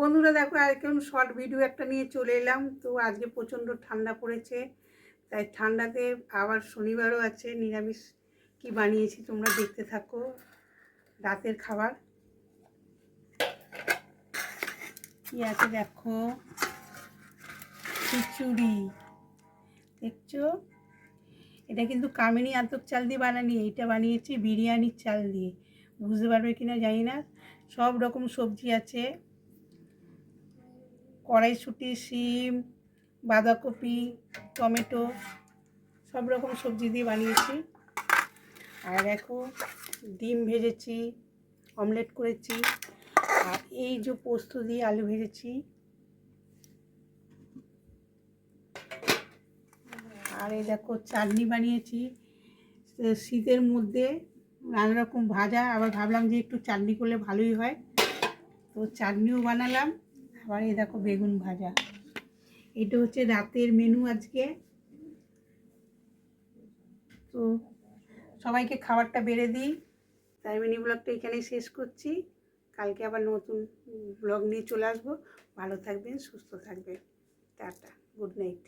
বন্ধুরা দেখো আরেকজন শর্ট ভিডিও একটা নিয়ে চলে এলাম। তো আজকে প্রচণ্ড ঠান্ডা পড়েছে, তাই ঠান্ডাতে আবার শনিবারও আছে, নিরামিষ কি বানিয়েছি তোমরা দেখতে থাকো। রাতের খাবার কি আছে দেখো, খিচুড়ি দেখছো। এটা কিন্তু কামিনী আতপ চাল দিয়ে বানানি, এটা বানিয়েছি বিরিয়ানির চাল দিয়ে। বুঝতে পারবে কিনা জানি না। সব রকম সবজি আছে, কড়াইশুঁটি, শিম, বাঁধাকপি, টমেটো, সব রকম সবজি দিয়ে বানিয়েছি। আর দেখো ডিম ভেজেছি, অমলেট করেছি, আর এই যে পোস্ত দিয়ে আলু ভেজেছি। আর এই দেখো চাটনি বানিয়েছি। শীতের মধ্যে নানা রকম ভাজা, আবার ভাবলাম যে একটু চাটনি করলে ভালোই হয়, তো চাটনিও বানালাম। আবার এই দেখো বেগুন ভাজা। এটা হচ্ছে রাতের মেনু আজকে। তো সবাইকে খাবারটা বেড়ে দিই, তাই মিনি ব্লগটা এখানেই শেষ করছি। কালকে আবার নতুন ব্লগ নিয়ে চলে আসবো। ভালো থাকবেন, সুস্থ থাকবেন। Tata, good night.